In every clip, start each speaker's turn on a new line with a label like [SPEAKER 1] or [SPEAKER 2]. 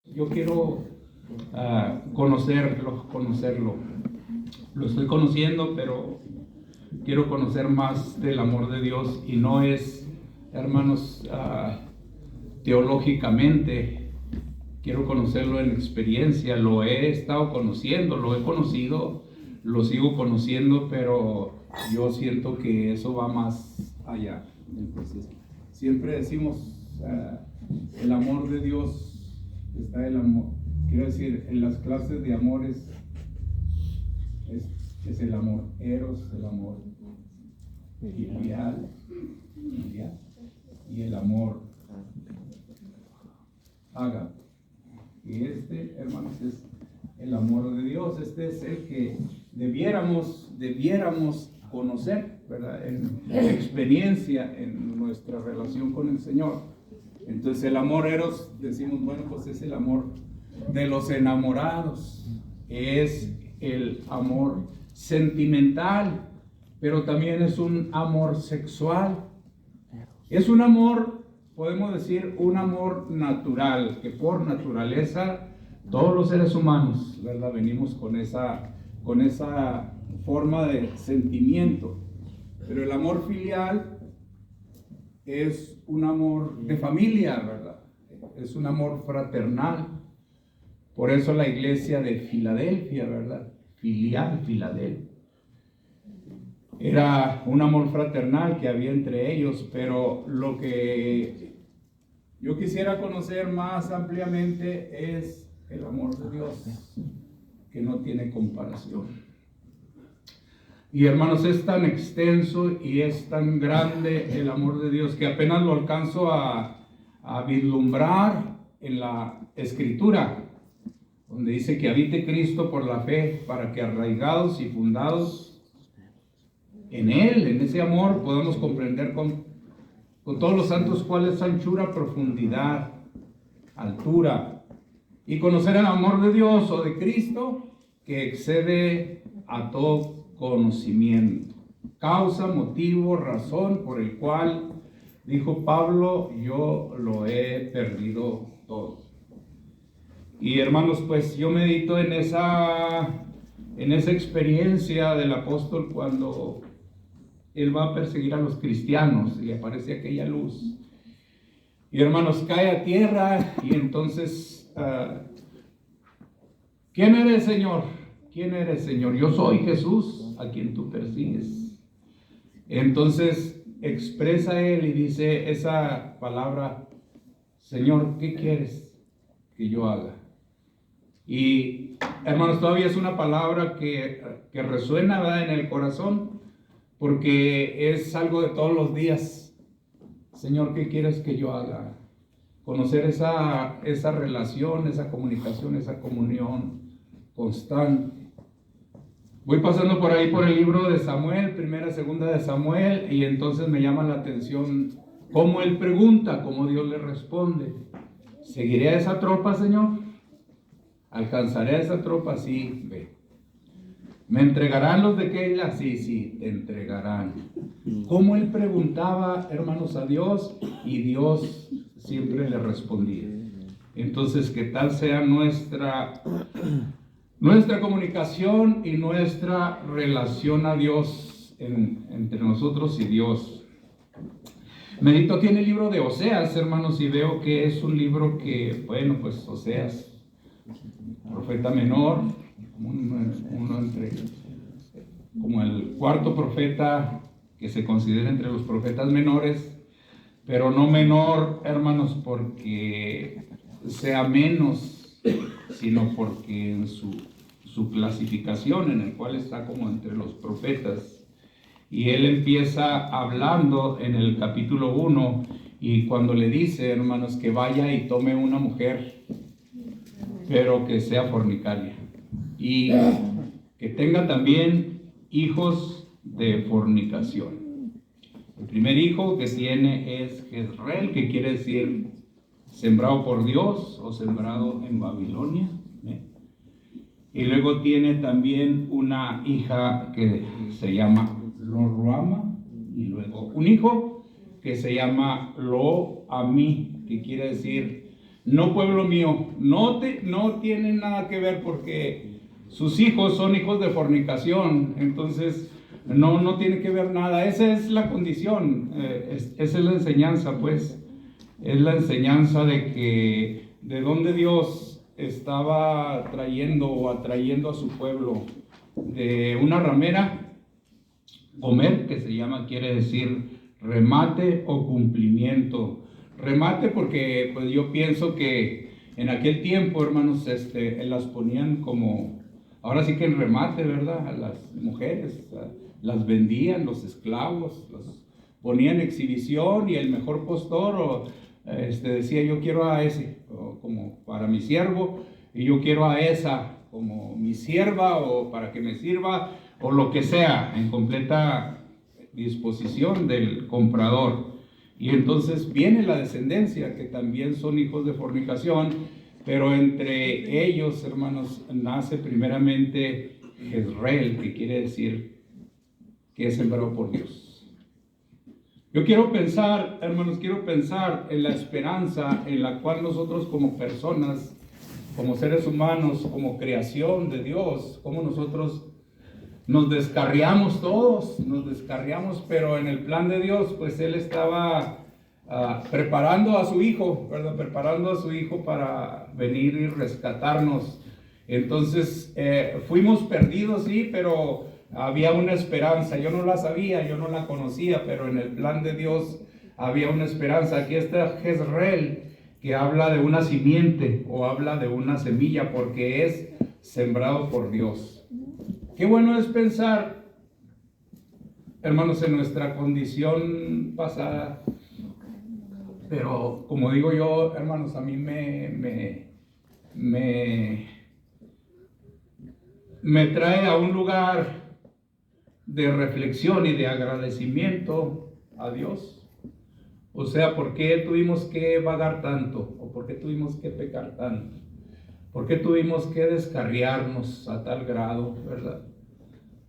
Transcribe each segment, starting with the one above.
[SPEAKER 1] Yo quiero conocerlo. Lo estoy conociendo, pero quiero conocer más del amor de Dios, y no es, hermanos, teológicamente. Quiero conocerlo en experiencia. Lo he estado conociendo, lo he conocido, lo sigo conociendo, pero yo siento que eso va más allá. Entonces, siempre decimos, el amor de Dios está el amor. Quiero decir, en las clases de amores es el amor eros, el amor filial, y el amor ágape. Y hermanos, es el amor de Dios. Este es el que debiéramos conocer, ¿verdad? En experiencia, en nuestra relación con el Señor. Entonces el amor eros, decimos, bueno, pues es el amor de los enamorados, es el amor sentimental, pero también es un amor sexual. Es un amor, podemos decir, un amor natural, que por naturaleza todos los seres humanos, ¿verdad?, venimos con esa forma de sentimiento. Pero el amor filial es un amor de familia, ¿verdad? Es un amor fraternal. Por eso la iglesia de Filadelfia, ¿verdad? Filial, Filadelfia. Era un amor fraternal que había entre ellos, pero lo que yo quisiera conocer más ampliamente es el amor de Dios, que no tiene comparación. Y hermanos, es tan extenso y es tan grande el amor de Dios que apenas lo alcanzo a vislumbrar en la Escritura, donde dice que habite Cristo por la fe, para que arraigados y fundados en Él, en ese amor, podamos comprender con todos los santos cuál es anchura, profundidad, altura, y conocer el amor de Dios o de Cristo, que excede a todo conocimiento, causa, motivo, razón por el cual, dijo Pablo, yo lo he perdido todo. Y hermanos, pues yo medito en esa experiencia del apóstol cuando él va a perseguir a los cristianos y aparece aquella luz. Y hermanos, cae a tierra y entonces, ¿quién eres, Señor? ¿Quién eres, Señor? Yo soy Jesús, a quien tú persigues. Entonces expresa él y dice esa palabra: Señor, ¿qué quieres que yo haga? Y hermanos, todavía es una palabra que resuena, ¿verdad?, en el corazón, porque es algo de todos los días. Señor, ¿qué quieres que yo haga? Conocer esa relación, esa comunicación, esa comunión constante. Voy pasando por ahí por el libro de Samuel, primera, segunda de Samuel, y entonces me llama la atención cómo él pregunta, cómo Dios le responde. ¿Seguiré a esa tropa, Señor? ¿Alcanzaré a esa tropa? Sí, ve. ¿Me entregarán los de Keila? Sí, te entregarán. Como él preguntaba, hermanos, a Dios, y Dios siempre le respondía. Entonces, que tal sea nuestra comunicación y nuestra relación a Dios entre nosotros y Dios. Medito aquí en el libro de Oseas, hermanos, y veo que es un libro que, bueno, pues Oseas, profeta menor, como el cuarto profeta que se considera entre los profetas menores, pero no menor, hermanos, porque sea menos, sino porque en su clasificación, en el cual está como entre los profetas. Y él empieza hablando en el capítulo 1, y cuando le dice, hermanos, que vaya y tome una mujer, pero que sea fornicaria, y que tenga también hijos de fornicación. El primer hijo que tiene es Jezreel, que quiere decir sembrado por Dios o sembrado en Babilonia. Y luego tiene también una hija que se llama Lo-Ruama, y luego un hijo que se llama Lo-Amí, que quiere decir no pueblo mío, no tienen nada que ver porque sus hijos son hijos de fornicación, entonces no tiene que ver nada. Esa es la condición, esa es la enseñanza, pues, es la enseñanza de que de dónde Dios estaba trayendo o atrayendo a su pueblo, de una ramera, Gomer, que se llama, quiere decir remate o cumplimiento. Remate porque pues yo pienso que en aquel tiempo, hermanos, las ponían como, ahora sí que en remate, ¿verdad? A las mujeres, las vendían, los esclavos, los ponían en exhibición, y el mejor postor decía, yo quiero a ese como para mi siervo, y yo quiero a esa como mi sierva, o para que me sirva, o lo que sea, en completa disposición del comprador. Y entonces viene la descendencia, que también son hijos de fornicación, pero entre ellos, hermanos, nace primeramente Jezreel, que quiere decir que es sembrado por Dios. Yo quiero pensar, hermanos, en la esperanza en la cual nosotros como personas, como seres humanos, como creación de Dios, como nosotros nos descarriamos todos, pero en el plan de Dios, pues Él estaba preparando a su Hijo, ¿verdad? Preparando a su Hijo para venir y rescatarnos. Entonces, fuimos perdidos, sí, pero había una esperanza. Yo no la sabía, yo no la conocía, pero en el plan de Dios había una esperanza. Aquí está Jezreel, que habla de una simiente o habla de una semilla, porque es sembrado por Dios. Qué bueno es pensar, hermanos, en nuestra condición pasada, pero como digo yo, hermanos, a mí me trae a un lugar de reflexión y de agradecimiento a Dios. O sea, ¿por qué tuvimos que vagar tanto? ¿O por qué tuvimos que pecar tanto? ¿Por qué tuvimos que descarriarnos a tal grado, verdad?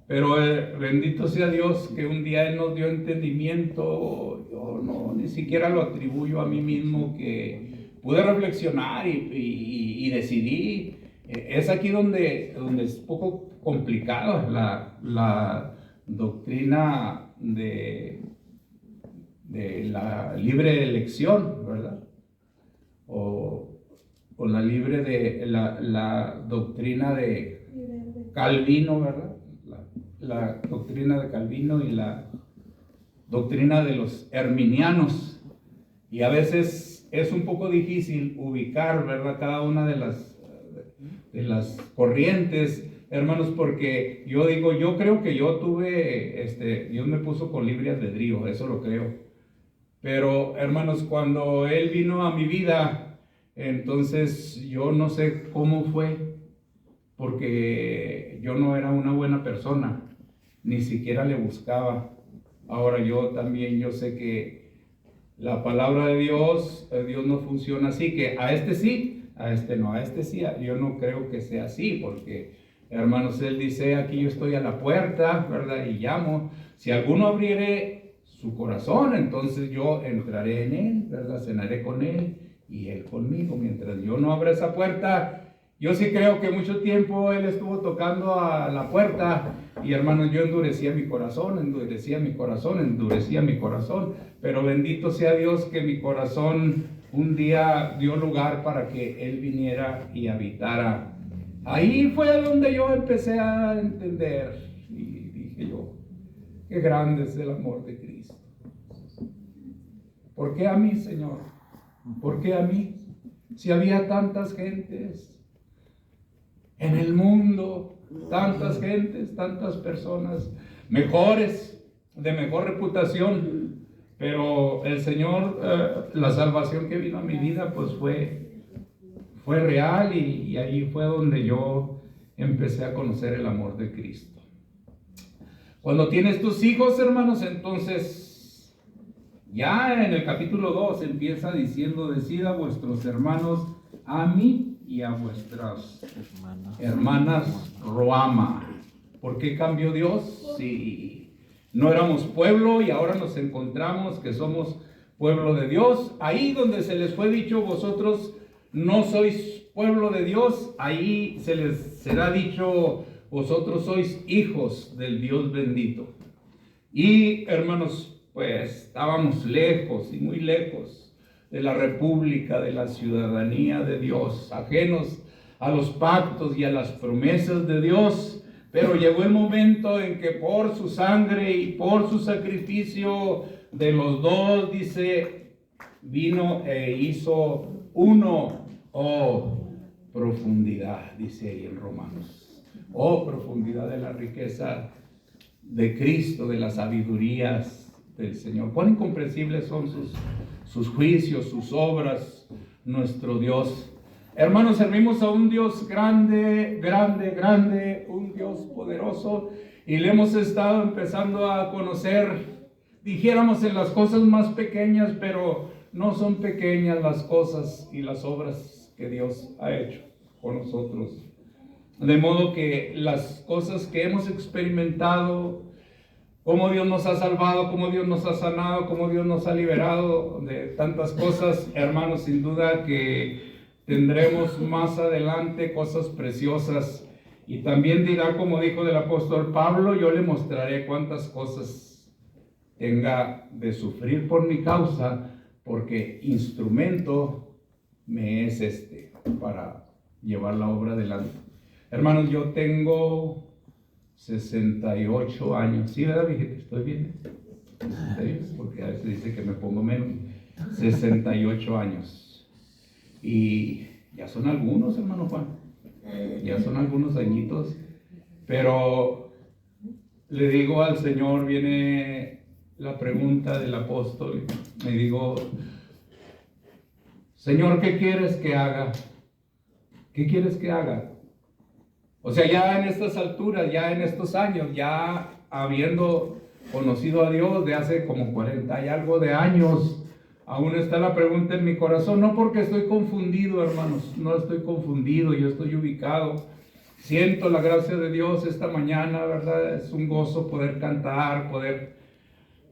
[SPEAKER 1] Pero bendito sea Dios que un día Él nos dio entendimiento. Yo ni siquiera lo atribuyo a mí mismo, que pude reflexionar y decidí. Es aquí donde es poco complicado la doctrina de la libre elección, ¿verdad? O la la doctrina de Calvino, ¿verdad? La doctrina de Calvino y la doctrina de los arminianos. Y a veces es un poco difícil ubicar, ¿verdad?, cada una de las corrientes, hermanos, porque yo creo que yo tuve, Dios me puso con libre albedrío, eso lo creo. Pero, hermanos, cuando Él vino a mi vida, entonces yo no sé cómo fue, porque yo no era una buena persona, ni siquiera le buscaba. Ahora yo sé que la palabra de Dios no funciona así, que a este sí, a este no, a este sí. Yo no creo que sea así, porque, hermanos, Él dice, aquí yo estoy a la puerta, ¿verdad? Y llamo. Si alguno abriere su corazón, entonces yo entraré en él, ¿verdad? Cenaré con él y él conmigo. Mientras yo no abra esa puerta, yo sí creo que mucho tiempo Él estuvo tocando a la puerta, y, hermanos, yo endurecía mi corazón, pero bendito sea Dios que mi corazón un día dio lugar para que Él viniera y habitara. Ahí fue donde yo empecé a entender, y dije yo, qué grande es el amor de Cristo. ¿Por qué a mí, Señor? ¿Por qué a mí? Si había tantas gentes en el mundo, tantas gentes, tantas personas mejores, de mejor reputación, pero el Señor, la salvación que vino a mi vida, pues fue real, y ahí fue donde yo empecé a conocer el amor de Cristo. Cuando tienes tus hijos, hermanos, entonces ya en el capítulo 2 empieza diciendo, decid a vuestros hermanos a mí y a vuestras hermanas Roama. ¿Por qué cambió Dios? Si no éramos pueblo y ahora nos encontramos que somos pueblo de Dios. Ahí donde se les fue dicho, vosotros no sois pueblo de Dios, ahí se les será dicho, vosotros sois hijos del Dios bendito. Y hermanos, pues estábamos lejos y muy lejos de la república, de la ciudadanía de Dios, ajenos a los pactos y a las promesas de Dios. Pero llegó el momento en que por su sangre y por su sacrificio de los dos, dice, vino e hizo uno. Oh, profundidad, dice ahí en Romanos. Oh, profundidad de la riqueza de Cristo, de las sabidurías del Señor. Cuán incomprensibles son sus juicios, sus obras, nuestro Dios. Hermanos, servimos a un Dios grande, grande, grande, un Dios poderoso, y le hemos estado empezando a conocer, dijéramos, en las cosas más pequeñas, pero no son pequeñas las cosas y las obras que Dios ha hecho con nosotros. De modo que las cosas que hemos experimentado, cómo Dios nos ha salvado, cómo Dios nos ha sanado, cómo Dios nos ha liberado de tantas cosas, hermanos, sin duda que tendremos más adelante cosas preciosas. Y también dirá, como dijo el apóstol Pablo, yo le mostraré cuántas cosas tenga de sufrir por mi causa, porque instrumento me es para llevar la obra adelante. Hermanos, yo tengo 68 años. Sí, ¿verdad, viejito? ¿Estoy bien? Porque a veces dice que me pongo menos. 68 años. Y ya son algunos, hermano Juan. Ya son algunos añitos. Pero le digo al Señor, viene la pregunta del apóstol. Me digo, Señor, ¿qué quieres que haga? ¿Qué quieres que haga? O sea, ya en estas alturas, ya en estos años, ya habiendo conocido a Dios de hace como 40 y algo de años, aún está la pregunta en mi corazón. No porque estoy confundido, hermanos, no estoy confundido, yo estoy ubicado. Siento la gracia de Dios esta mañana, ¿verdad? Es un gozo poder cantar, poder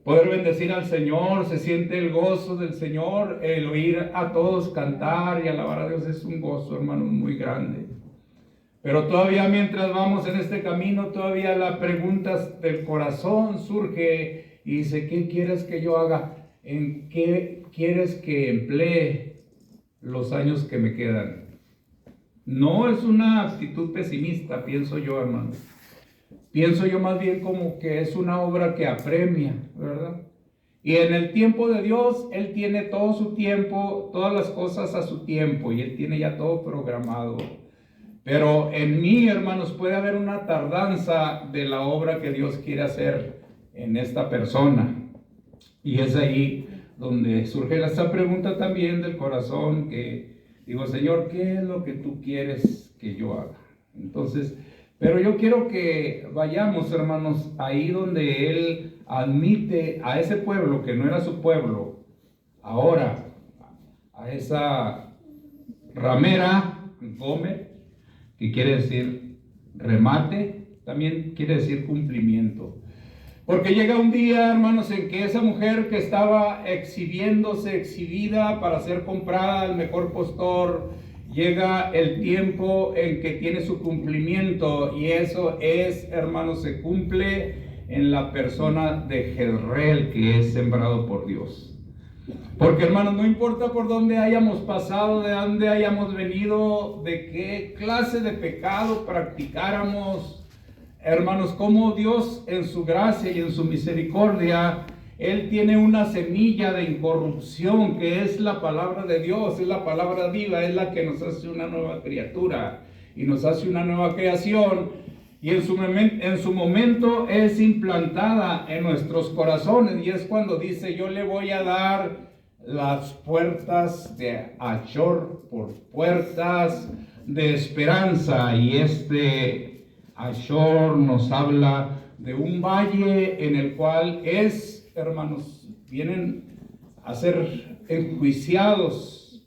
[SPEAKER 1] bendecir al Señor. Se siente el gozo del Señor, el oír a todos cantar y alabar a Dios es un gozo, hermano, muy grande. Pero todavía mientras vamos en este camino, todavía la pregunta del corazón surge y dice, ¿qué quieres que yo haga? ¿En qué quieres que emplee los años que me quedan? No es una actitud pesimista, pienso yo, hermano. Pienso yo más bien como que es una obra que apremia, ¿verdad? Y en el tiempo de Dios, Él tiene todo su tiempo, todas las cosas a su tiempo, y Él tiene ya todo programado. Pero en mí, hermanos, puede haber una tardanza de la obra que Dios quiere hacer en esta persona. Y es ahí donde surge esta pregunta también del corazón, que digo, Señor, ¿qué es lo que tú quieres que yo haga? Entonces, pero yo quiero que vayamos, hermanos, ahí donde Él admite a ese pueblo que no era su pueblo, ahora, a esa ramera, Gomer, que quiere decir remate, también quiere decir cumplimiento. Porque llega un día, hermanos, en que esa mujer que estaba exhibida para ser comprada al mejor postor, llega el tiempo en que tiene su cumplimiento, y eso es, hermanos, se cumple en la persona de Jezreel, que es sembrado por Dios. Porque, hermanos, no importa por dónde hayamos pasado, de dónde hayamos venido, de qué clase de pecado practicáramos, hermanos, como Dios en su gracia y en su misericordia, Él tiene una semilla de incorrupción que es la palabra de Dios, es la palabra viva, es la que nos hace una nueva criatura y nos hace una nueva creación. Y en su momento es implantada en nuestros corazones, y es cuando dice, yo le voy a dar las puertas de Achor por puertas de esperanza. Y Achor nos habla de un valle en el cual hermanos, vienen a ser enjuiciados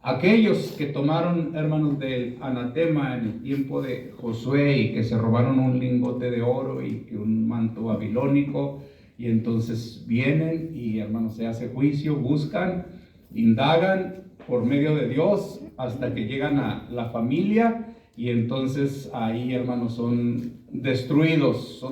[SPEAKER 1] aquellos que tomaron, hermanos, del anatema en el tiempo de Josué y que se robaron un lingote de oro y que un manto babilónico. Y entonces vienen y, hermanos, se hace juicio, buscan, indagan por medio de Dios hasta que llegan a la familia y entonces ahí, hermanos, son destruidos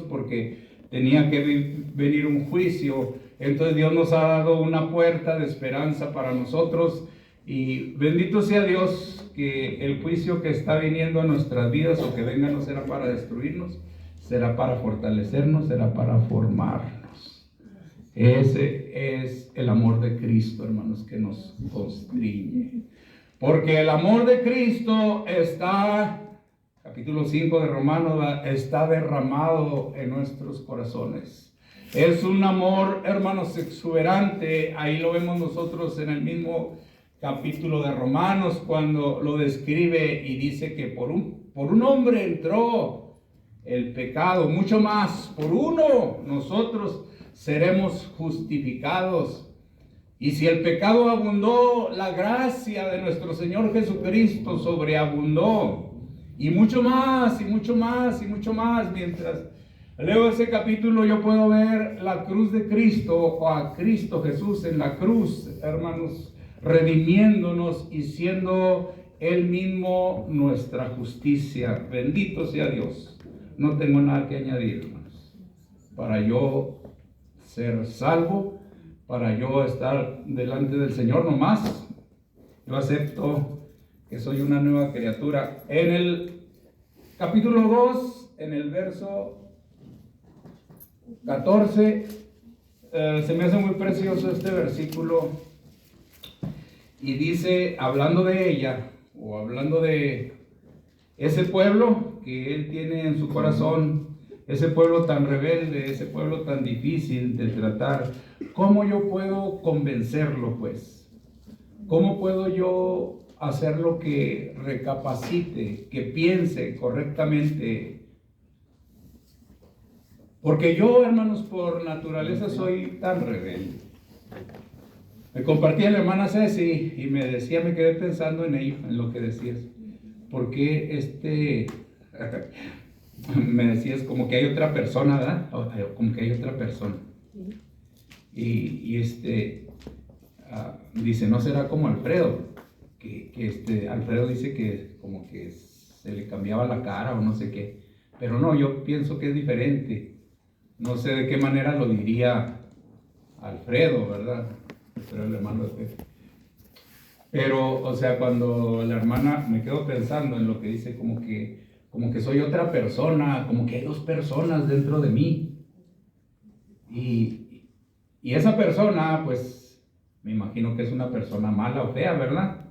[SPEAKER 1] porque tenía que venir un juicio. Entonces Dios nos ha dado una puerta de esperanza para nosotros y bendito sea Dios que el juicio que está viniendo a nuestras vidas o que venga no será para destruirnos, será para fortalecernos, será para formarnos. Ese es el amor de Cristo, hermanos, que nos constriñe. Porque el amor de Cristo está, capítulo 5 de Romanos, está derramado en nuestros corazones. Es un amor, hermanos, exuberante. Ahí lo vemos nosotros en el mismo capítulo de Romanos, cuando lo describe y dice que por un hombre entró el pecado, mucho más, por uno nosotros seremos justificados. Y si el pecado abundó, la gracia de nuestro Señor Jesucristo sobreabundó. Y mucho más, y mucho más, y mucho más. Mientras leo ese capítulo, yo puedo ver la cruz de Cristo, o a Cristo Jesús en la cruz, hermanos, redimiéndonos y siendo Él mismo nuestra justicia. Bendito sea Dios. No tengo nada que añadir, hermanos. Para yo ser salvo, para yo estar delante del Señor, nomás yo acepto que soy una nueva criatura. En el capítulo 2, en el verso 14, se me hace muy precioso este versículo y dice, hablando de ella, o hablando de ese pueblo que Él tiene en su corazón, ese pueblo tan rebelde, ese pueblo tan difícil de tratar, ¿cómo yo puedo convencerlo, pues? ¿Cómo puedo yo hacerlo que recapacite, que piense correctamente? Porque yo, hermanos, por naturaleza soy tan rebelde. Me compartía la hermana Ceci y me decía, me quedé pensando en ello, en lo que decías. ¿Por qué me decías como que hay otra persona, ¿verdad? Como que hay otra persona. Y dice, no será como Alfredo, que Alfredo dice que como que se le cambiaba la cara o no sé qué. Pero no, yo pienso que es diferente. No sé de qué manera lo diría Alfredo, ¿verdad? Alfredo, el hermano de Pepe. Pero, o sea, cuando la hermana, me quedo pensando en lo que dice, como que soy otra persona, como que hay dos personas dentro de mí. Y esa persona, pues, me imagino que es una persona mala o fea, ¿verdad?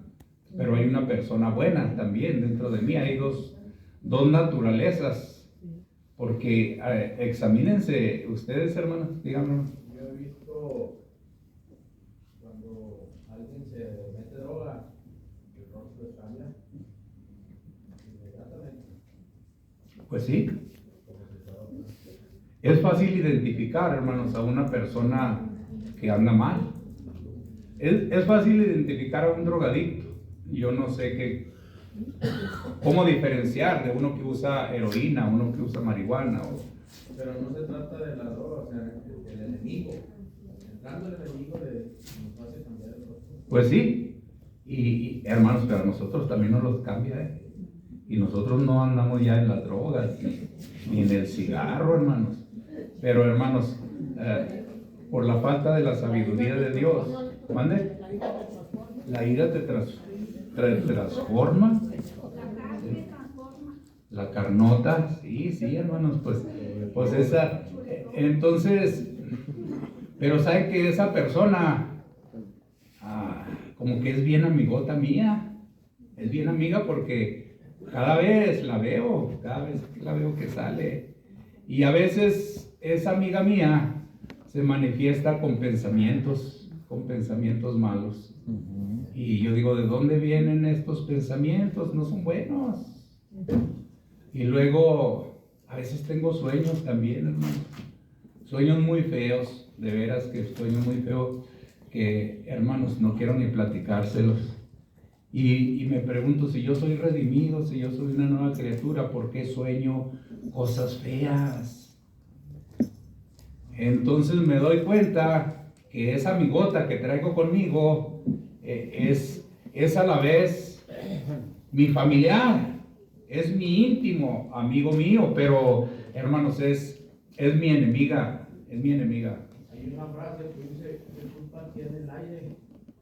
[SPEAKER 1] Pero hay una persona buena también dentro de mí. Hay dos naturalezas. Porque, examínense ustedes, hermanos, díganme.
[SPEAKER 2] Yo he visto cuando alguien se mete droga, el rostro cambia inmediatamente.
[SPEAKER 1] Pues sí. Es fácil identificar, hermanos, a una persona que anda mal. Es fácil identificar a un drogadicto. Yo no sé cómo diferenciar de uno que usa heroína, uno que usa marihuana.
[SPEAKER 2] Pero no se trata de la droga, o sea, el enemigo. Entrando el enemigo nos hace cambiar el rostro.
[SPEAKER 1] Pues sí. Y hermanos, pero a nosotros también nos los cambia, ¿eh? Y nosotros no andamos ya en las drogas, ni en el cigarro, hermanos. Pero, hermanos, por la falta de la sabiduría de Dios, ¿mande? La ira te transforma. La carnota, sí, hermanos, pues esa. Entonces, pero sabe que esa persona, como que es bien amigota mía. Es bien amiga porque cada vez la veo que sale. Y a veces esa amiga mía se manifiesta con pensamientos malos. Y yo digo, ¿de dónde vienen estos pensamientos? No son buenos. Y luego, a veces tengo sueños también, hermano. Sueños muy feos, de veras que sueños muy feos, que, hermanos, no quiero ni platicárselos. Y me pregunto, si yo soy redimido, si yo soy una nueva criatura, ¿por qué sueño cosas feas? Entonces me doy cuenta que esa amigota que traigo conmigo es es a la vez mi familiar, es mi íntimo amigo mío, pero hermanos, es mi enemiga, es mi enemiga.
[SPEAKER 2] Hay una frase que dice: ¿qué culpa tiene el aire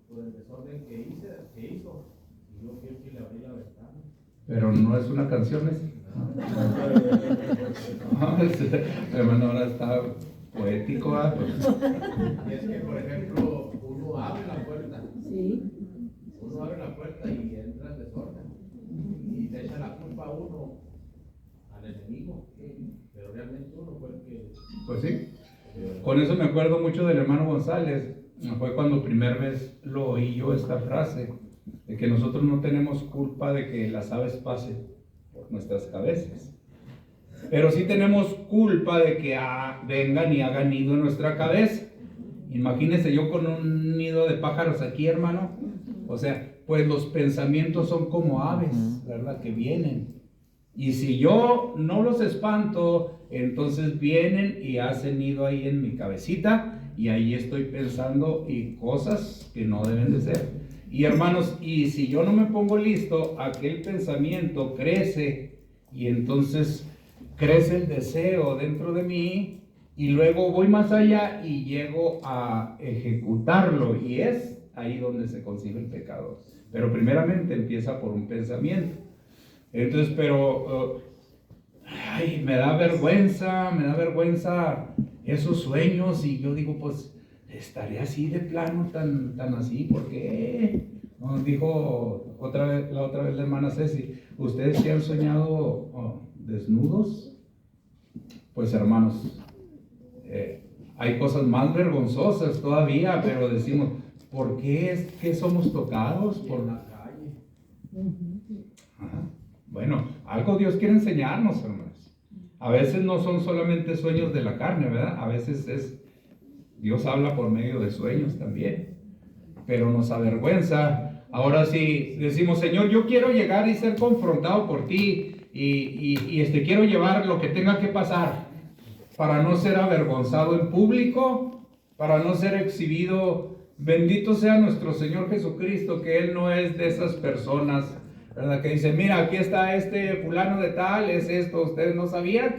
[SPEAKER 2] por el desorden que hizo? Y yo fui el que le abrí la ventana.
[SPEAKER 1] Pero no es una canción esa. No, hermano, ahora está poético.
[SPEAKER 2] Y es que, por ejemplo, uno abre la puerta.
[SPEAKER 3] Sí.
[SPEAKER 2] Uno abre la puerta y entra el desorden. Y le echa la culpa a uno, al enemigo. Pero realmente uno fue el que.
[SPEAKER 1] Pues sí. Con eso me acuerdo mucho del hermano González. Fue cuando primera vez lo oí yo esta frase, de que nosotros no tenemos culpa de que las aves pasen por nuestras cabezas, pero sí tenemos culpa de que vengan y hagan nido en nuestra cabeza. Imagínense yo con un nido de pájaros aquí, hermano. O sea, pues los pensamientos son como aves, ¿verdad? Que vienen. Y si yo no los espanto, entonces vienen y hacen nido ahí en mi cabecita, y ahí estoy pensando y cosas que no deben de ser. Y hermanos, y si yo no me pongo listo, aquel pensamiento crece, y entonces crece el deseo dentro de mí, y luego voy más allá y llego a ejecutarlo, y es ahí donde se concibe el pecado. Pero primeramente empieza por un pensamiento. Entonces, pero me da vergüenza esos sueños, y yo digo, pues estaré así de plano, tan así, ¿por qué? Nos dijo la otra vez la hermana Ceci: ¿ustedes sí han soñado desnudos? Pues hermanos, hay cosas más vergonzosas todavía, pero decimos, ¿por qué es que somos tocados? Por la calle. Ajá. Bueno, algo Dios quiere enseñarnos, hermanos. A veces no son solamente sueños de la carne, ¿verdad? A veces Dios habla por medio de sueños también, pero nos avergüenza. Ahora sí decimos: Señor, yo quiero llegar y ser confrontado por ti, y quiero llevar lo que tenga que pasar para no ser avergonzado en público, para no ser exhibido. Bendito sea nuestro Señor Jesucristo, que Él no es de esas personas, ¿verdad? Que dice: mira, aquí está este fulano de tal, es esto, ustedes no sabían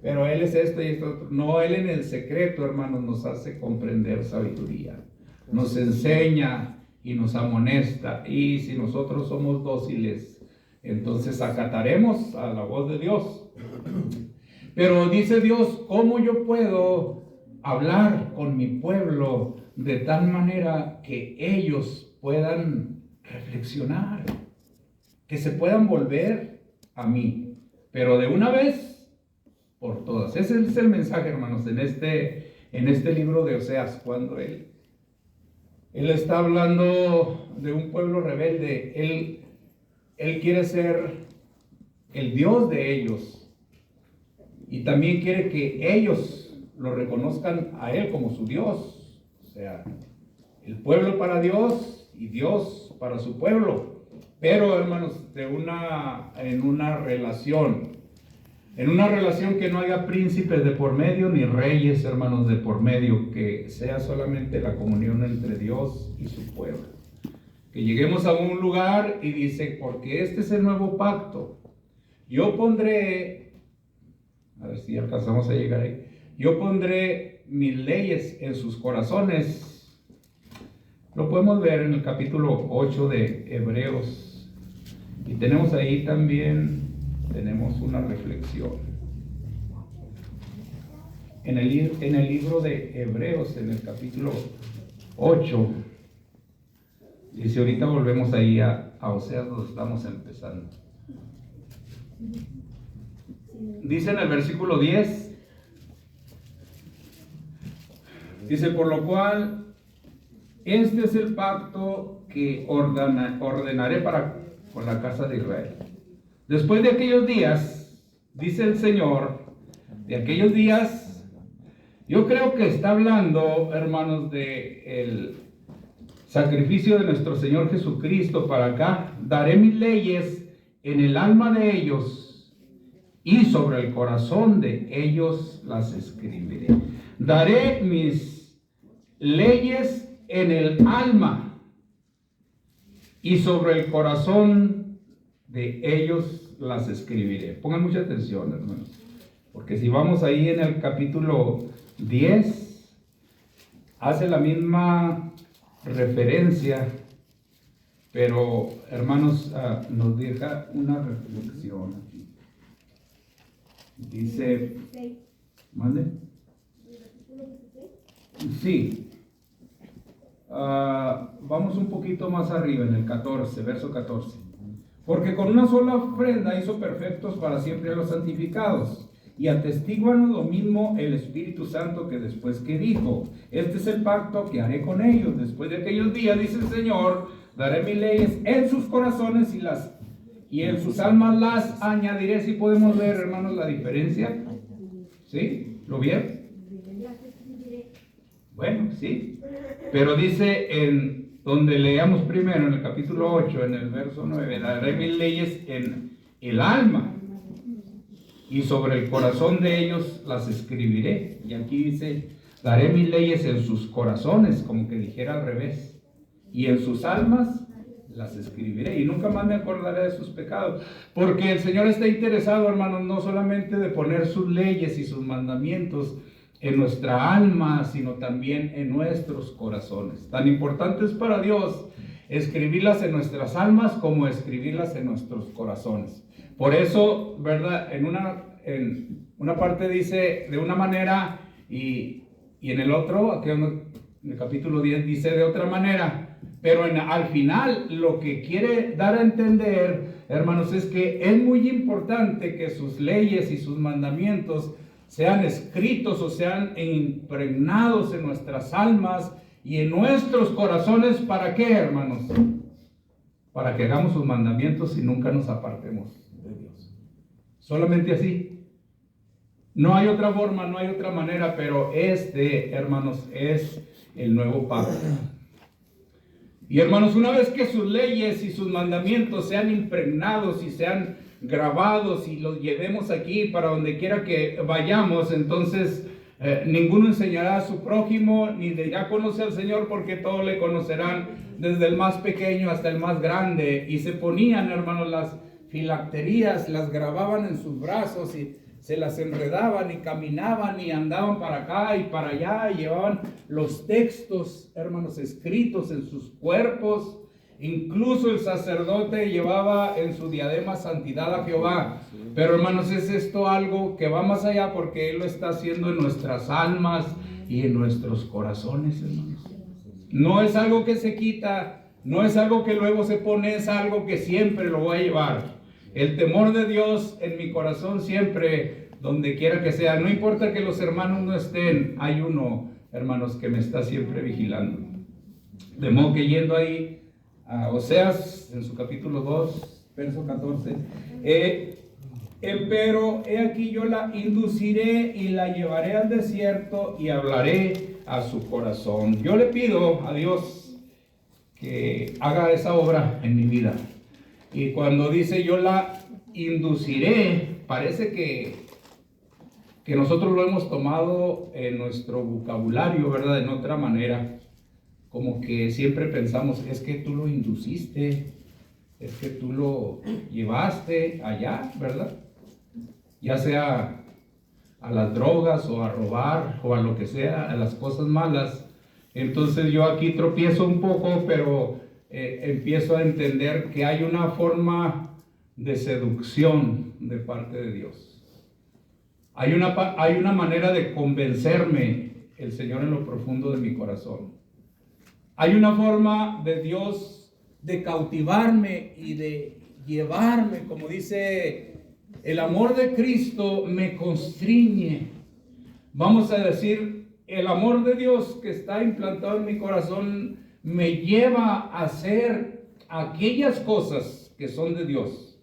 [SPEAKER 1] pero él es esto y esto. No, Él en el secreto, hermanos, nos hace comprender sabiduría, nos enseña y nos amonesta, y si nosotros somos dóciles, entonces acataremos a la voz de Dios. Pero dice Dios: ¿cómo yo puedo hablar con mi pueblo de tal manera que ellos puedan reflexionar, que se puedan volver a mí, pero de una vez por todas? Ese es el mensaje, hermanos, en este libro de Oseas, cuando él está hablando de un pueblo rebelde. Él quiere ser el Dios de ellos, y también quiere que ellos lo reconozcan a Él como su Dios. O sea, el pueblo para Dios y Dios para su pueblo. Pero, hermanos, en una relación que no haya príncipes de por medio, ni reyes, hermanos, de por medio, que sea solamente la comunión entre Dios y su pueblo. Que lleguemos a un lugar y dice: porque este es el nuevo pacto, yo pondré, a ver si alcanzamos a llegar ahí, yo pondré mis leyes en sus corazones. Lo podemos ver en el capítulo 8 de Hebreos, y tenemos ahí también una reflexión. En el libro de Hebreos, en el capítulo 8, dice, ahorita volvemos ahí a Oseas, donde estamos empezando. Dice en el versículo 10, dice: por lo cual, este es el pacto que ordenaré con la casa de Israel. Después de aquellos días, dice el Señor, de aquellos días, yo creo que está hablando, hermanos, de el sacrificio de nuestro Señor Jesucristo para acá. Daré mis leyes en el alma de ellos, y sobre el corazón de ellos las escribiré. Daré mis leyes en el alma. y sobre el corazón de ellos las escribiré. Pongan mucha atención, hermanos, porque si vamos ahí en el capítulo 10, hace la misma referencia, pero hermanos, nos deja una reflexión aquí. Dice, ¿mande? Sí. Vamos un poquito más arriba, en el 14, verso 14. Porque con una sola ofrenda hizo perfectos para siempre a los santificados. Y atestiguan lo mismo el Espíritu Santo, que después que dijo: este es el pacto que haré con ellos. Después de aquellos días, dice el Señor, daré mis leyes en sus corazones y en sus almas las añadiré. Si podemos ver, hermanos, la diferencia. ¿Sí? ¿Lo vieron? Bueno, sí. Pero dice en donde leamos primero, en el capítulo 8, en el verso 9, daré mis leyes en el alma, y sobre el corazón de ellos las escribiré. Y aquí dice, daré mis leyes en sus corazones, como que dijera al revés, y en sus almas las escribiré, y nunca más me acordaré de sus pecados. Porque el Señor está interesado, hermanos, no solamente de poner sus leyes y sus mandamientos en nuestra alma, sino también en nuestros corazones. Tan importante es para Dios escribirlas en nuestras almas como escribirlas en nuestros corazones. Por eso, ¿verdad? En una parte dice de una manera y en el otro, aquí en el capítulo 10, dice de otra manera. Pero al final lo que quiere dar a entender, hermanos, es que es muy importante que sus leyes y sus mandamientos sean escritos o sean impregnados en nuestras almas y en nuestros corazones. ¿Para qué, hermanos? Para que hagamos sus mandamientos y nunca nos apartemos de Dios. Solamente así. No hay otra forma, no hay otra manera, pero hermanos, es el nuevo pacto. Y hermanos, una vez que sus leyes y sus mandamientos sean impregnados y sean grabados y los llevemos aquí para donde quiera que vayamos, entonces ninguno enseñará a su prójimo ni dirá conoce al Señor, porque todos le conocerán, desde el más pequeño hasta el más grande. Y se ponían, hermanos, las filacterías, las grababan en sus brazos y se las enredaban y caminaban y andaban para acá y para allá, y llevaban los textos, hermanos, escritos en sus cuerpos. Incluso el sacerdote llevaba en su diadema santidad a Jehová. Pero, hermanos, es esto algo que va más allá, porque Él lo está haciendo en nuestras almas y en nuestros corazones, hermanos. No es algo que se quita, no es algo que luego se pone, es algo que siempre lo voy a llevar. El temor de Dios en mi corazón siempre, donde quiera que sea. No importa que los hermanos no estén, hay uno, hermanos, que me está siempre vigilando. De modo que yendo ahí a Oseas, en su capítulo 2, verso 14, pero he aquí yo la induciré y la llevaré al desierto y hablaré a su corazón. Yo le pido a Dios que haga esa obra en mi vida. Y cuando dice yo la induciré, parece que nosotros lo hemos tomado en nuestro vocabulario, ¿verdad? En otra manera. Como que siempre pensamos, es que tú lo induciste, es que tú lo llevaste allá, ¿verdad? Ya sea a las drogas o a robar o a lo que sea, a las cosas malas. Entonces yo aquí tropiezo un poco, pero empiezo a entender que hay una forma de seducción de parte de Dios. Hay una manera de convencerme el Señor en lo profundo de mi corazón. Hay una forma de Dios de cautivarme y de llevarme, como dice, el amor de Cristo me constriñe. Vamos a decir, el amor de Dios que está implantado en mi corazón me lleva a hacer aquellas cosas que son de Dios.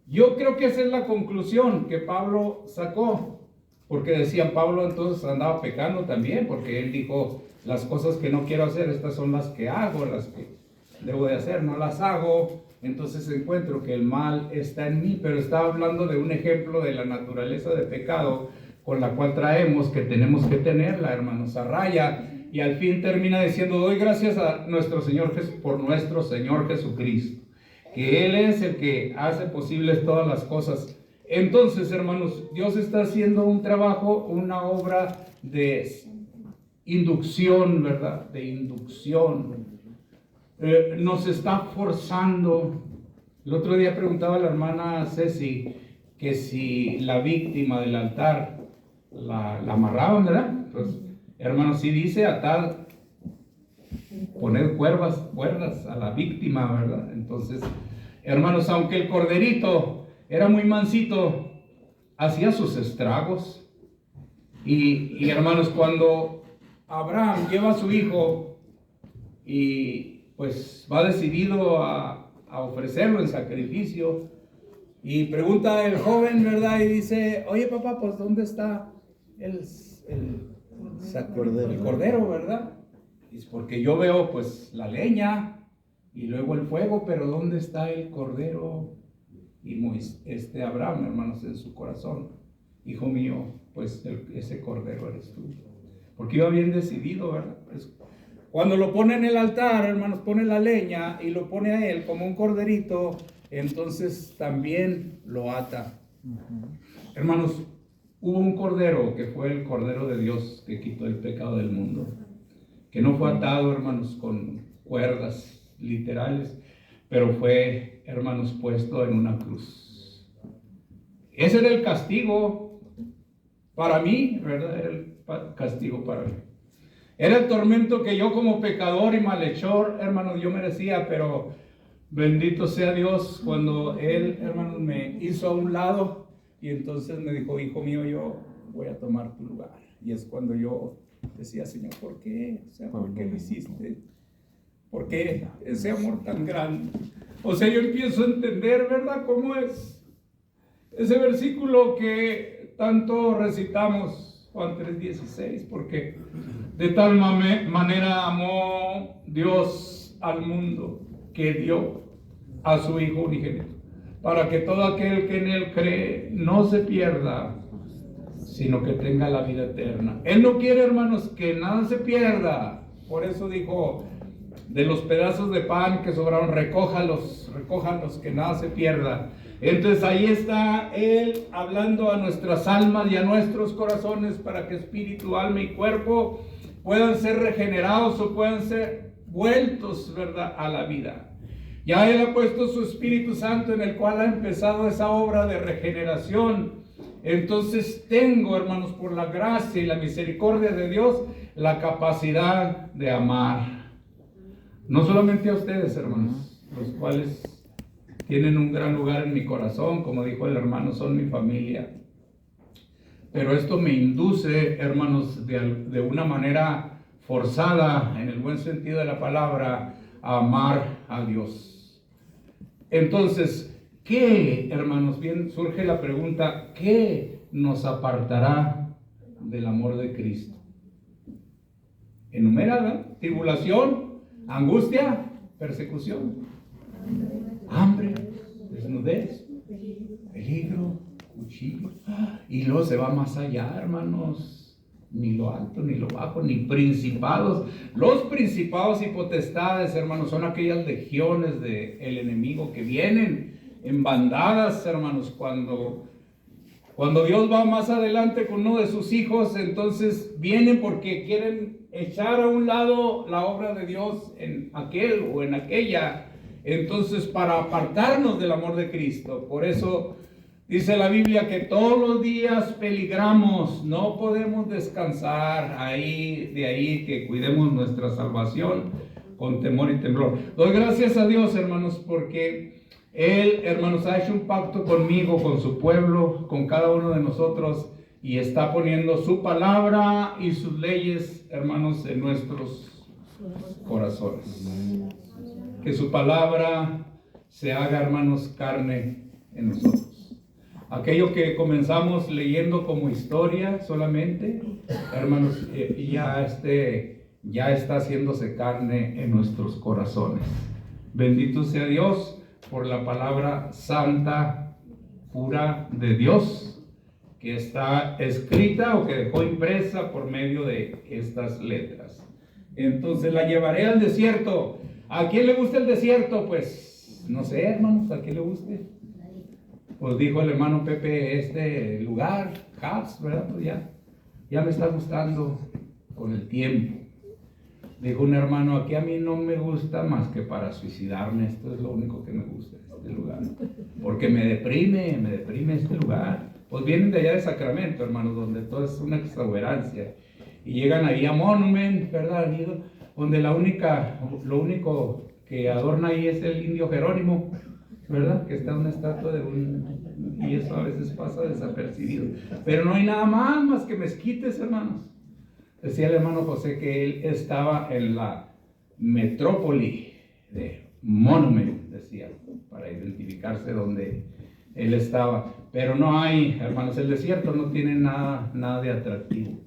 [SPEAKER 1] Yo creo que esa es la conclusión que Pablo sacó, porque decía Pablo entonces andaba pecando también, porque él dijo, las cosas que no quiero hacer, estas son las que hago, las que debo de hacer, no las hago. Entonces encuentro que el mal está en mí, pero estaba hablando de un ejemplo de la naturaleza de pecado con la cual traemos, que tenemos que tenerla, hermanos, a raya. y al fin termina diciendo: doy gracias a nuestro Señor por nuestro Señor Jesucristo, que Él es el que hace posibles todas las cosas. Entonces, hermanos, Dios está haciendo un trabajo, una obra de inducción, ¿verdad? De inducción. Nos está forzando. El otro día preguntaba la hermana Ceci que si la víctima del altar la amarraban, ¿verdad? Pues, hermanos, sí dice atar, poner cuerdas a la víctima, ¿verdad? Entonces, hermanos, aunque el corderito era muy mansito, hacía sus estragos. Y hermanos, cuando Abraham lleva a su hijo y pues va decidido a ofrecerlo en sacrificio, y pregunta el joven, ¿verdad? Y dice: oye, papá, pues ¿dónde está el cordero, ¿verdad? Es porque yo veo pues la leña y luego el fuego, pero ¿dónde está el cordero? Y Abraham, hermanos, en su corazón: hijo mío, pues ese cordero eres tú. Porque iba bien decidido, ¿verdad? Pues, cuando lo pone en el altar, hermanos, pone la leña y lo pone a él como un corderito, entonces también lo ata. Hermanos, hubo un cordero que fue el cordero de Dios que quitó el pecado del mundo, que no fue atado, hermanos, con cuerdas literales, pero fue, hermanos, puesto en una cruz. Ese era el castigo para mí, ¿verdad? Era el castigo para mí. Era el tormento que yo como pecador y malhechor, hermanos, yo merecía, pero bendito sea Dios cuando Él, hermanos, me hizo a un lado y entonces me dijo: hijo mío, yo voy a tomar tu lugar. Y es cuando yo decía: Señor, ¿por qué? O sea, ¿por qué lo hiciste? ¿Por qué ese amor tan grande? O sea, yo empiezo a entender, ¿verdad?, cómo es ese versículo que tanto recitamos, Juan 3:16, porque de tal manera amó Dios al mundo que dio a su Hijo unigénito, para que todo aquel que en Él cree no se pierda, sino que tenga la vida eterna. Él no quiere, hermanos, que nada se pierda. Por eso dijo: de los pedazos de pan que sobraron, recójalos, que nada se pierda. Entonces ahí está Él hablando a nuestras almas y a nuestros corazones para que espíritu, alma y cuerpo puedan ser regenerados o puedan ser vueltos, ¿verdad?, a la vida. Ya Él ha puesto su Espíritu Santo en el cual ha empezado esa obra de regeneración. Entonces tengo, hermanos, por la gracia y la misericordia de Dios, la capacidad de amar. No solamente a ustedes, hermanos, los cuales tienen un gran lugar en mi corazón, como dijo el hermano, son mi familia. Pero esto me induce, hermanos, de una manera forzada, en el buen sentido de la palabra, a amar a Dios. Entonces, ¿qué, hermanos? Bien, surge la pregunta: ¿qué nos del amor de Cristo? Enumerada: tribulación, angustia, persecución, hambre, desnudez, peligro, cuchillo. Y luego se va más allá, hermanos. Ni lo alto, ni lo bajo, ni principados. Los principados y potestades, hermanos, son aquellas legiones del enemigo que vienen en bandadas, hermanos. Cuando Dios va más adelante con uno de sus hijos, entonces vienen porque quieren echar a un lado la obra de Dios en aquel o en aquella. Entonces, para apartarnos del amor de Cristo. Por eso dice la Biblia que todos los días peligramos, no podemos descansar. De ahí que cuidemos nuestra salvación con temor y temblor. Doy gracias a Dios, hermanos, porque Él, hermanos, ha hecho un pacto conmigo, con su pueblo, con cada uno de nosotros, y está poniendo su palabra y sus leyes, hermanos, en nuestros corazones. Que su palabra se haga, hermanos, carne en nosotros. Aquello que comenzamos leyendo como historia solamente, hermanos, ya está haciéndose carne en nuestros corazones. Bendito sea Dios por la palabra santa, pura de Dios, que está escrita o que dejó impresa por medio de estas letras. Entonces la llevaré al desierto. ¿A quién le gusta el desierto? Pues no sé, hermanos, ¿a quién le guste? Pues dijo el hermano Pepe, este lugar, Habs, ¿verdad? Pues ya me está gustando con el tiempo. Dijo un hermano, aquí a mí no me gusta más que para suicidarme, esto es lo único que me gusta, este lugar. Porque me deprime este lugar. Pues vienen de allá de Sacramento, hermanos, donde todo es una extravagancia. Y llegan ahí a Monument, ¿verdad? Donde lo único que adorna ahí es el indio Jerónimo, ¿verdad? Que está una estatua de y eso a veces pasa desapercibido. Pero no hay nada más que mezquites, hermanos. Decía el hermano José que él estaba en la metrópoli de Monument, decía, para identificarse donde él estaba. Pero no hay, hermanos, el desierto no tiene nada de atractivo.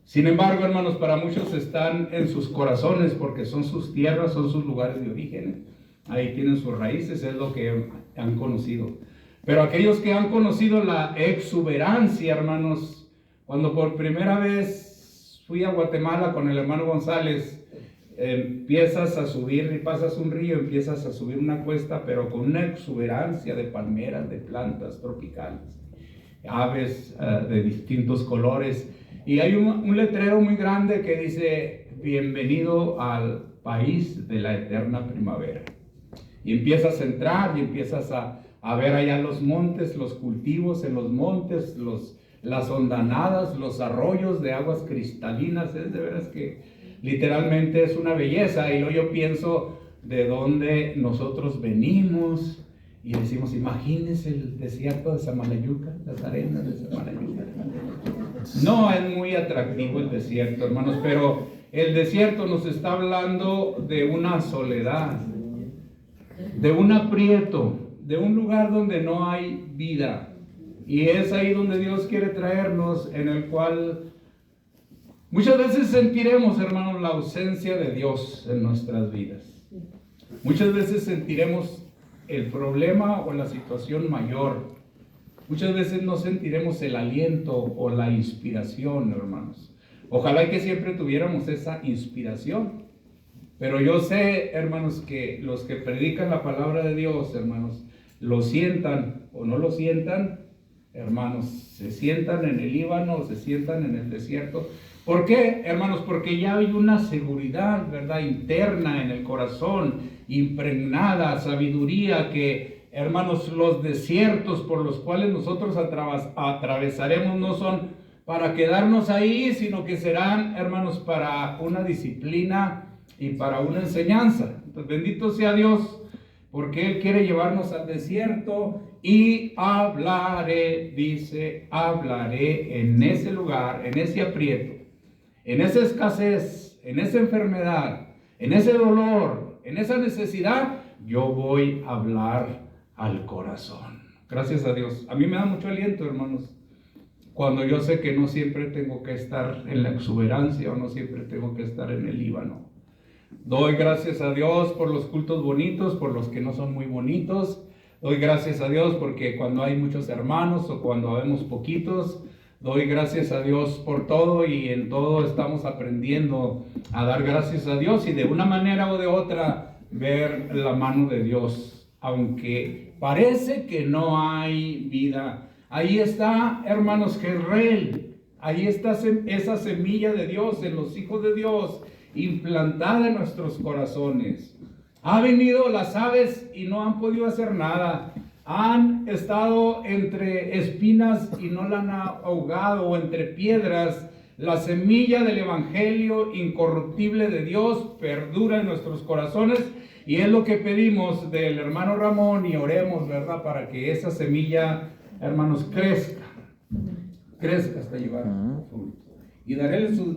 [SPEAKER 1] Sin embargo, hermanos, para muchos están en sus corazones porque son sus tierras, son sus lugares de origen. Ahí tienen sus raíces, es lo que han conocido. Pero aquellos que han conocido la exuberancia, hermanos, cuando por primera vez fui a Guatemala con el hermano González, empiezas a subir y pasas un río, empiezas a subir una cuesta, pero con una exuberancia de palmeras, de plantas tropicales, aves de distintos colores. Y hay un letrero muy grande que dice, bienvenido al país de la eterna primavera. Y empiezas a entrar y empiezas a ver allá los montes, los cultivos en los montes, las hondanadas, los arroyos de aguas cristalinas. Es de veras que literalmente es una belleza. Y luego yo pienso de dónde nosotros venimos y decimos, imagínense el desierto de Samalayuca, las arenas de Samalayuca. No es muy atractivo el desierto, hermanos, pero el desierto nos está hablando de una soledad, de un aprieto, de un lugar donde no hay vida. Y es ahí donde Dios quiere traernos, en el cual muchas veces sentiremos, hermanos, la ausencia de Dios en nuestras vidas. Muchas veces sentiremos el problema o la situación mayor. Muchas veces no sentiremos el aliento o la inspiración, hermanos. Ojalá que siempre tuviéramos esa inspiración. Pero yo sé, hermanos, que los que predican la palabra de Dios, hermanos, lo sientan o no lo sientan, hermanos, se sientan en el Líbano o se sientan en el desierto. ¿Por qué, hermanos? Porque ya hay una seguridad, ¿verdad?, interna en el corazón, impregnada, sabiduría que, hermanos, los desiertos por los cuales nosotros atravesaremos no son para quedarnos ahí, sino que serán, hermanos, para una disciplina y para una enseñanza. Entonces, bendito sea Dios, porque Él quiere llevarnos al desierto y hablaré, dice, hablaré en ese lugar, en ese aprieto, en esa escasez, en esa enfermedad, en ese dolor, en esa necesidad, yo voy a hablar al corazón. Gracias a Dios. A mí me da mucho aliento, hermanos, cuando yo sé que no siempre tengo que estar en la exuberancia o no siempre tengo que estar en el Líbano. Doy gracias a Dios por los cultos bonitos, por los que no son muy bonitos. Doy gracias a Dios porque cuando hay muchos hermanos o cuando vemos poquitos, doy gracias a Dios por todo y en todo estamos aprendiendo a dar gracias a Dios y de una manera o de otra ver la mano de Dios. Aunque parece que no hay vida, ahí está, hermanos, Jezreel, ahí está esa semilla de Dios en los hijos de Dios, implantada en nuestros corazones. Han venido las aves y no han podido hacer nada. Han estado entre espinas y no la han ahogado, o entre piedras. La semilla del evangelio incorruptible de Dios perdura en nuestros corazones y es lo que pedimos del hermano Ramón y oremos, ¿verdad?, para que esa semilla, hermanos, crezca hasta llegar a fruto. Y daré sus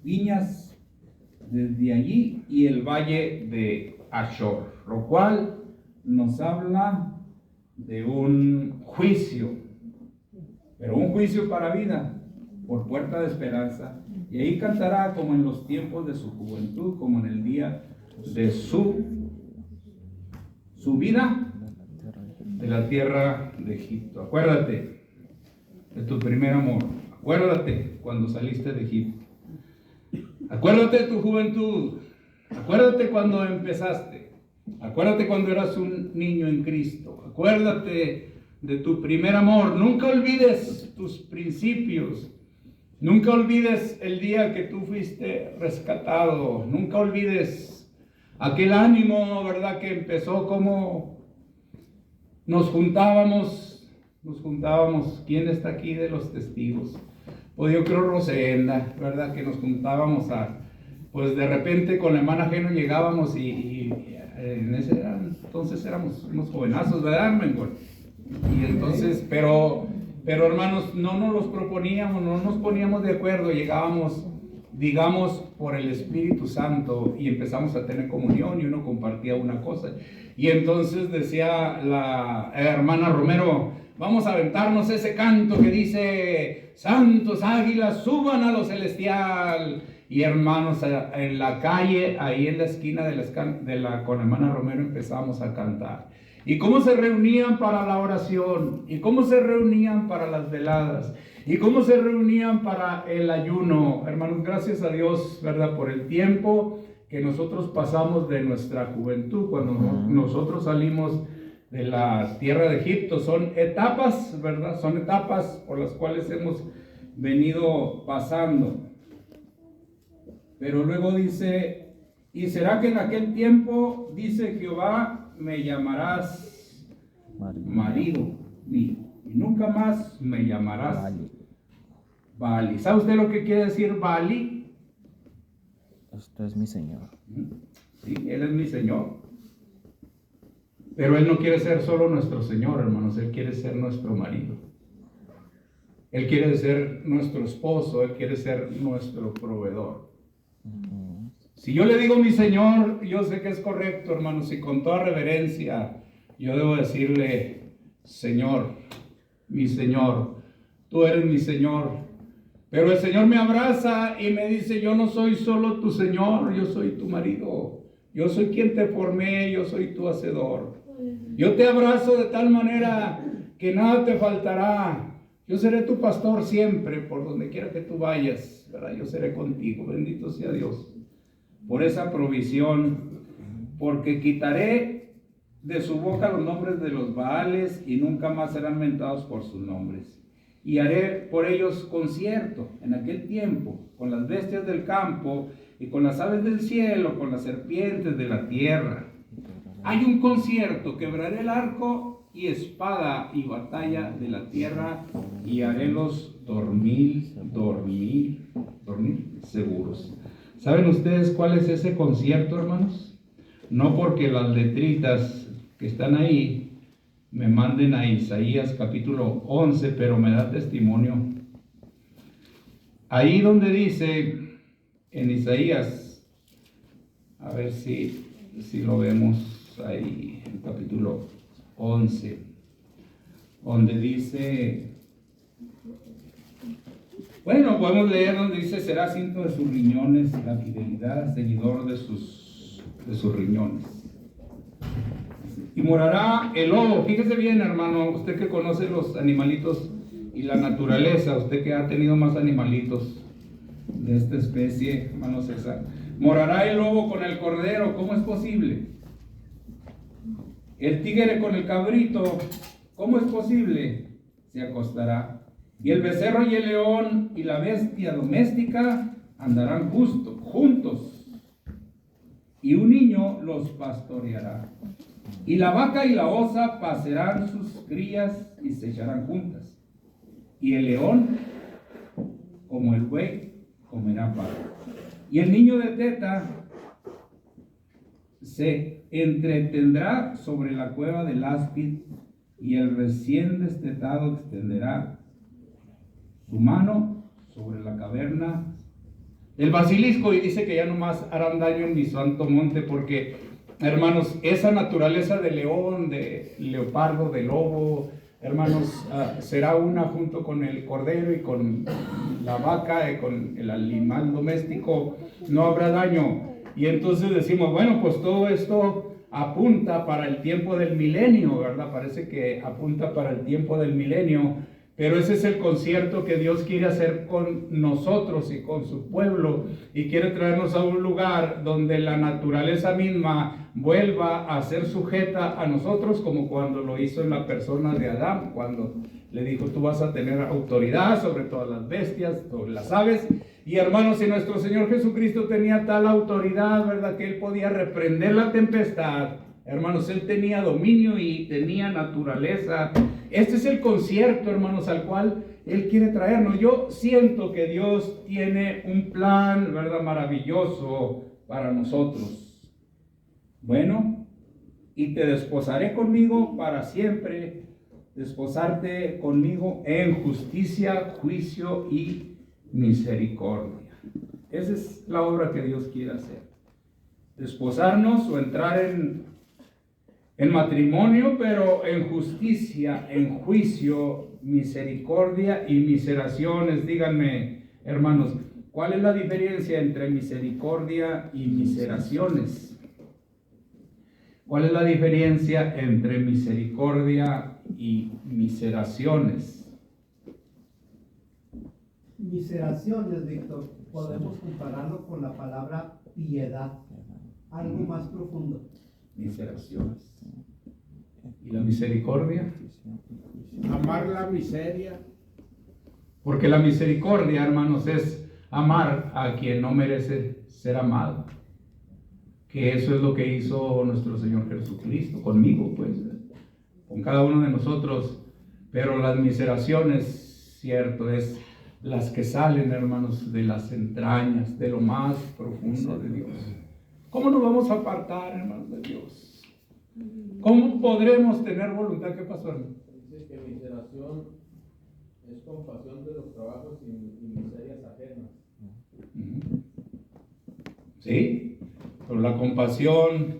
[SPEAKER 1] viñas desde allí y el valle de Ashor, lo cual nos habla de un juicio, pero un juicio para vida, por puerta de esperanza, y ahí cantará como en los tiempos de su juventud, como en el día de su vida de la tierra de Egipto. Acuérdate de tu primer amor, acuérdate cuando saliste de Egipto. Acuérdate de tu juventud. Acuérdate cuando empezaste. Acuérdate cuando eras un niño en Cristo. Acuérdate de tu primer amor. Nunca olvides tus principios. Nunca olvides el día que tú fuiste rescatado. Nunca olvides aquel ánimo, ¿verdad? Que empezó como nos juntábamos. ¿Quién está aquí de los testigos? Pues yo creo Rosenda, ¿verdad? Que nos juntábamos pues de repente con la hermana Geno llegábamos y en ese entonces éramos unos jovenazos, ¿verdad, Mengol? Y entonces, pero hermanos, no nos los proponíamos, no nos poníamos de acuerdo, llegábamos, digamos, por el Espíritu Santo y empezamos a tener comunión y uno compartía una cosa. Y entonces decía la hermana Romero, vamos a aventarnos ese canto que dice, santos águilas, suban a lo celestial. Y hermanos, en la calle, ahí en la esquina con hermana Romero empezamos a cantar. Y cómo se reunían para la oración, y cómo se reunían para las veladas, y cómo se reunían para el ayuno. Hermanos, gracias a Dios, ¿verdad? Por el tiempo que nosotros pasamos de nuestra juventud, cuando nosotros salimos de la tierra de Egipto. Son etapas, ¿verdad? Son etapas por las cuales hemos venido pasando. Pero luego dice, y será que en aquel tiempo, dice Jehová, me llamarás marido mío, y nunca más me llamarás Bali. ¿Sabe usted lo que quiere decir Bali?
[SPEAKER 3] Esto es mi Señor.
[SPEAKER 1] Sí, Él es mi Señor. Pero Él no quiere ser solo nuestro Señor, hermanos. Él quiere ser nuestro marido. Él quiere ser nuestro esposo. Él quiere ser nuestro proveedor. Si yo le digo mi Señor, yo sé que es correcto, hermanos, y con toda reverencia, yo debo decirle, Señor, mi Señor, tú eres mi Señor. Pero el Señor me abraza y me dice, yo no soy solo tu Señor, yo soy tu marido. Yo soy quien te formé, yo soy tu hacedor. Yo te abrazo de tal manera que nada te faltará. Yo seré tu pastor siempre, por donde quiera que tú vayas, ¿verdad? Yo seré contigo. Bendito sea Dios por esa provisión, porque quitaré de su boca los nombres de los Baales y nunca más serán mentados por sus nombres. Y haré por ellos concierto en aquel tiempo con las bestias del campo y con las aves del cielo, con las serpientes de la tierra. Hay un concierto, quebraré el arco y espada y batalla de la tierra y harélos dormir seguros. ¿Saben ustedes cuál es ese concierto, hermanos? No porque las letritas que están ahí me manden a Isaías capítulo 11, pero me da testimonio. Ahí donde dice en Isaías, a ver si lo vemos ahí en capítulo 11, donde dice, bueno, podemos leer donde dice, será cinto de sus riñones la fidelidad, seguidor de sus riñones. Y morará el lobo. Fíjese bien, hermano, usted que conoce los animalitos y la naturaleza, usted que ha tenido más animalitos de esta especie, hermano César. Morará el lobo con el cordero, ¿cómo es posible? El tigre con el cabrito, ¿cómo es posible? Se acostará. Y el becerro y el león y la bestia doméstica andarán juntos. Y un niño los pastoreará. Y la vaca y la osa pacerán sus crías y se echarán juntas. Y el león, como el buey, comerá paja. Y el niño de teta se entretendrá sobre la cueva del áspid, y el recién destetado extenderá su mano sobre la caverna del basilisco, y dice que ya no más harán daño en mi santo monte, porque, hermanos, esa naturaleza de león, de leopardo, de lobo, hermanos, será una junto con el cordero y con la vaca y con el animal doméstico, no habrá daño. Y entonces decimos, bueno, pues todo esto apunta para el tiempo del milenio, ¿verdad? Parece que apunta para el tiempo del milenio, Pero ese es el concierto que Dios quiere hacer con nosotros y con su pueblo, y quiere traernos a un lugar donde la naturaleza misma vuelva a ser sujeta a nosotros, como cuando lo hizo en la persona de Adán, cuando le dijo: tú vas a tener autoridad sobre todas las bestias, sobre las aves. Y hermanos, si nuestro Señor Jesucristo tenía tal autoridad, ¿verdad?, que Él podía reprender la tempestad. Hermanos, Él tenía dominio y tenía naturaleza. Este es el concierto, hermanos, al cual Él quiere traernos. Yo siento que Dios tiene un plan, ¿verdad?, maravilloso para nosotros. Bueno, y te desposaré conmigo para siempre, desposarte conmigo en justicia, juicio y misericordia. Esa es la obra que Dios quiere hacer. Desposarnos o entrar en matrimonio, pero en justicia, en juicio, misericordia y miseraciones. Díganme, hermanos, ¿cuál es la diferencia entre misericordia y miseraciones? ¿Cuál es la diferencia entre misericordia y miseraciones?
[SPEAKER 4] Miseraciones, Víctor, podemos compararlo con la palabra piedad, algo más profundo.
[SPEAKER 1] Miseraciones. ¿Y la misericordia?
[SPEAKER 2] Amar la miseria.
[SPEAKER 1] Porque la misericordia, hermanos, es amar a quien no merece ser amado. Que eso es lo que hizo nuestro Señor Jesucristo conmigo, pues, con cada uno de nosotros. Pero las miseraciones, cierto, es las que salen, hermanos, de las entrañas, de lo más profundo de Dios. ¿Cómo nos vamos a apartar, hermanos, de Dios? ¿Cómo podremos tener voluntad? ¿Qué pasó, hermano?
[SPEAKER 2] Dice que miseración es compasión de los trabajos y miserias ajenas.
[SPEAKER 1] Sí, pero la compasión,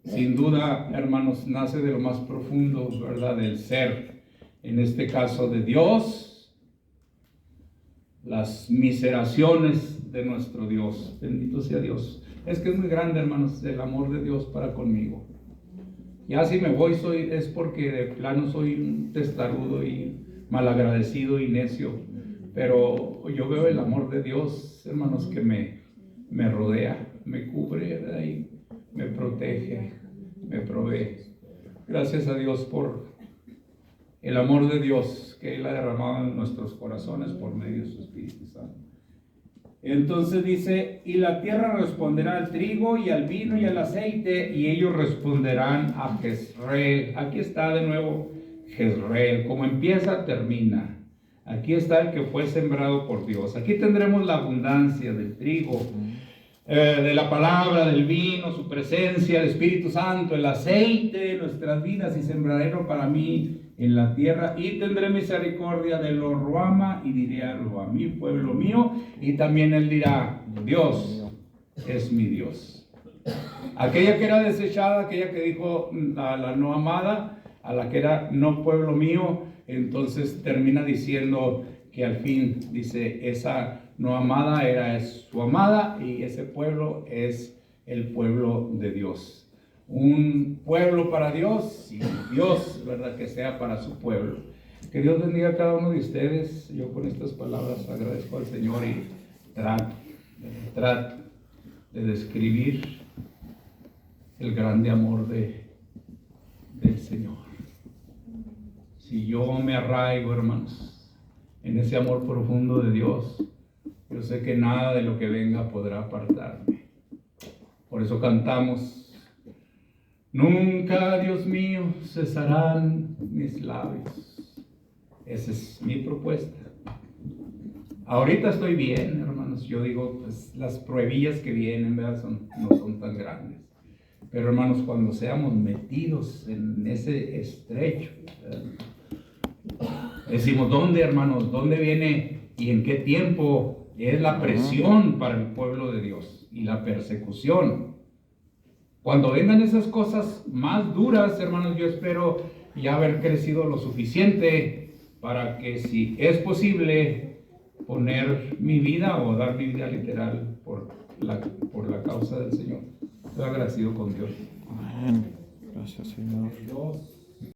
[SPEAKER 1] sin duda, hermanos, nace de lo más profundo, ¿verdad?, del ser. En este caso de Dios, las miseraciones de nuestro Dios. Bendito sea Dios. Es que es muy grande, hermanos, el amor de Dios para conmigo. Ya si me voy es porque de plano soy un testarudo y malagradecido y necio. Pero yo veo el amor de Dios, hermanos, que me rodea, me cubre, ¿verdad?, y me protege, me provee. Gracias a Dios por el amor de Dios que Él ha derramado en nuestros corazones por medio de su Espíritu Santo. Entonces dice: y la tierra responderá al trigo y al vino y al aceite, y ellos responderán a Jezreel. Aquí está de nuevo Jezreel. Como empieza, termina. Aquí está el que fue sembrado por Dios. Aquí tendremos la abundancia del trigo, de la palabra, del vino, su presencia, el Espíritu Santo, el aceite, nuestras vidas, y sembraré para mí en la tierra, y tendré misericordia de los Ruama, y diré a mí, pueblo mío, y también él dirá: Dios es mi Dios. Aquella que era desechada, aquella que dijo a la no amada, a la que era no pueblo mío, entonces termina diciendo que al fin dice: esa no amada es su amada, y ese pueblo es el pueblo de Dios. Un pueblo para Dios, y Dios, ¿verdad?, que sea para su pueblo. Que Dios bendiga a cada uno de ustedes. Yo con estas palabras agradezco al Señor y trato de describir el grande amor del Señor. Si yo me arraigo, hermanos, en ese amor profundo de Dios, yo sé que nada de lo que venga podrá apartarme. Por eso cantamos: nunca, Dios mío, cesarán mis labios. Esa es mi propuesta. Ahorita estoy bien, hermanos. Yo digo, pues las pruebillas que vienen, ¿verdad?, no son tan grandes. Pero, hermanos, cuando seamos metidos en ese estrecho, ¿verdad?, decimos: ¿dónde, hermanos? ¿Dónde viene y en qué tiempo es la presión para el pueblo de Dios y la persecución? Cuando vengan esas cosas más duras, hermanos, yo espero ya haber crecido lo suficiente para que, si es posible, poner mi vida o dar mi vida literal por la causa del Señor. Estoy agradecido con Dios.
[SPEAKER 3] Amén. Gracias, Señor.
[SPEAKER 1] Dios